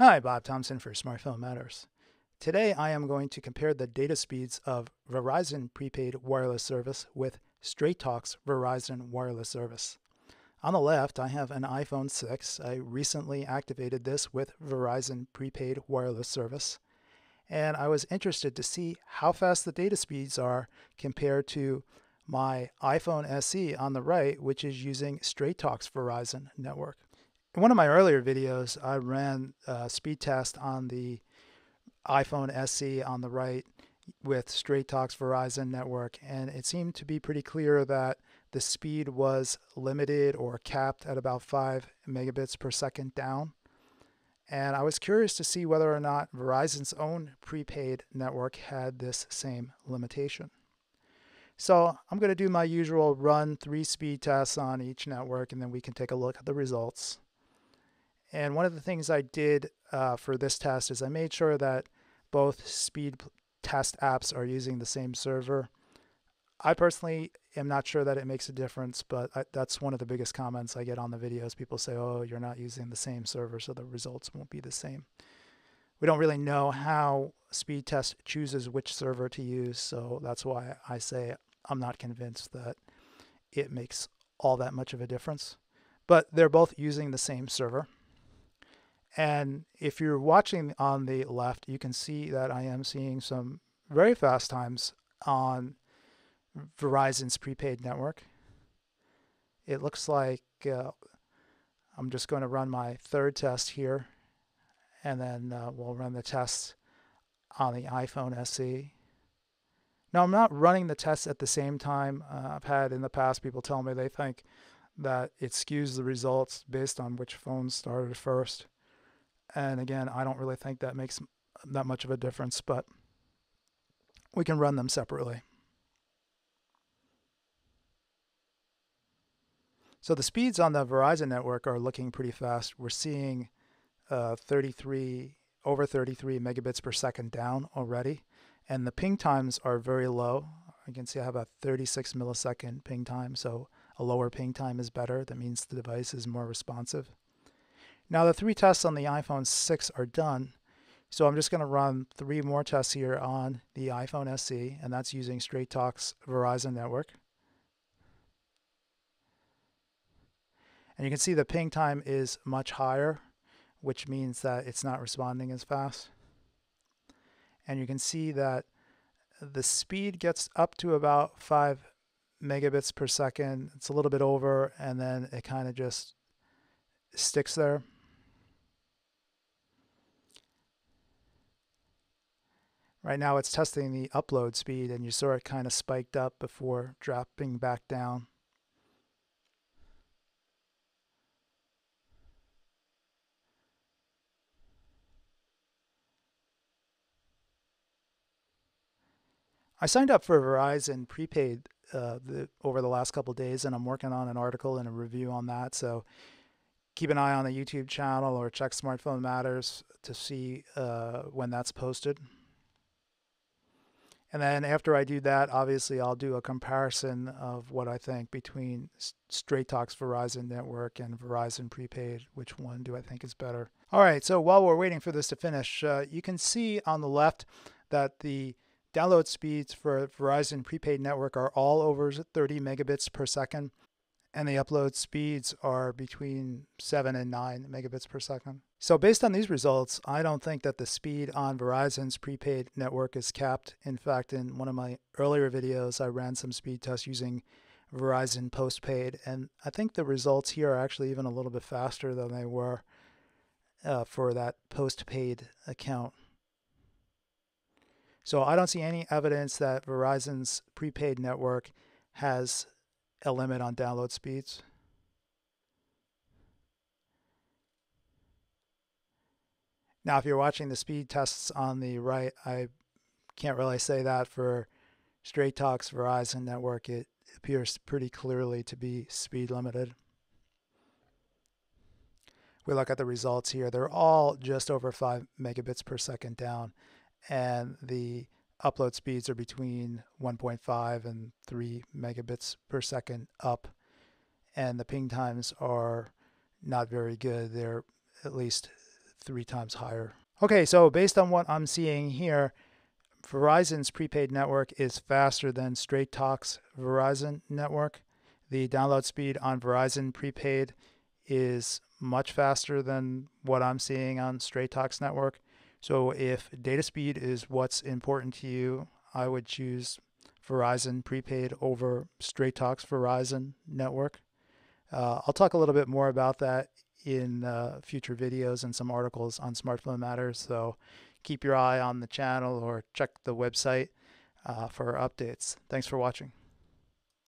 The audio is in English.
Hi, Bob Thompson for Smartphone Matters. Today I am going to compare the data speeds of Verizon prepaid wireless service with Straight Talk's Verizon wireless service. On the left, I have an iPhone 6. I recently activated this with Verizon prepaid wireless service, and I was interested to see how fast the data speeds are compared to my iPhone SE on the right, which is using Straight Talk's Verizon network. In one of my earlier videos, I ran a speed test on the iPhone SE on the right with Straight Talk's Verizon network, and it seemed to be pretty clear that the speed was limited or capped at about 5 megabits per second down. And I was curious to see whether or not Verizon's own prepaid network had this same limitation. So I'm going to do my usual run 3 speed tests on each network, and then we can take a look at the results. And one of the things I did for this test is I made sure that both speed test apps are using the same server. I personally am not sure that it makes a difference, but that's one of the biggest comments I get on the videos. People say, oh, you're not using the same server, so the results won't be the same. We don't really know how speed test chooses which server to use, so that's why I say I'm not convinced that it makes all that much of a difference. But they're both using the same server. And if you're watching on the left, you can see that I am seeing some very fast times on Verizon's prepaid network. It looks like I'm just going to run my third test here, and then we'll run the test on the iPhone SE. Now, I'm not running the tests at the same time. I've had in the past people tell me they think that it skews the results based on which phone started first. And again, I don't really think that makes that much of a difference, but we can run them separately. So the speeds on the Verizon network are looking pretty fast. We're seeing over 33 megabits per second down already, and the ping times are very low. You can see I have a 36 millisecond ping time, so a lower ping time is better. That means the device is more responsive. Now the 3 tests on the iPhone 6 are done, so I'm just going to run 3 more tests here on the iPhone SE, and that's using Straight Talk's Verizon network. And you can see the ping time is much higher, which means that it's not responding as fast. And you can see that the speed gets up to about 5 megabits per second. It's a little bit over, and then it kind of just sticks there. Right now it's testing the upload speed, and you saw it kind of spiked up before dropping back down. I signed up for Verizon prepaid over the last couple of days, and I'm working on an article and a review on that. So keep an eye on the YouTube channel or check Smartphone Matters to see when that's posted. And then after I do that, obviously I'll do a comparison of what I think between Straight Talk's Verizon network and Verizon prepaid. Which one do I think is better? All right, so while we're waiting for this to finish, you can see on the left that the download speeds for Verizon prepaid network are all over 30 megabits per second, and the upload speeds are between 7 and 9 megabits per second. So based on these results, I don't think that the speed on Verizon's prepaid network is capped. In fact, in one of my earlier videos, I ran some speed tests using Verizon postpaid, and I think the results here are actually even a little bit faster than they were for that postpaid account. So I don't see any evidence that Verizon's prepaid network has a limit on download speeds. Now, if you're watching the speed tests on the right, I can't really say that for Straight Talk's Verizon network. It appears pretty clearly to be speed limited. We look at the results here. They're all just over 5 megabits per second down, and the upload speeds are between 1.5 and 3 megabits per second up, and the ping times are not very good. They're at least 3 times higher. Okay, so based on what I'm seeing here, Verizon's prepaid network is faster than Straight Talk's Verizon network. The download speed on Verizon prepaid is much faster than what I'm seeing on Straight Talk's network. So if data speed is what's important to you, I would choose Verizon prepaid over Straight Talk's Verizon network. I'll talk a little bit more about that in future videos and some articles on Smartphone Matters. So keep your eye on the channel or check the website for updates. Thanks for watching.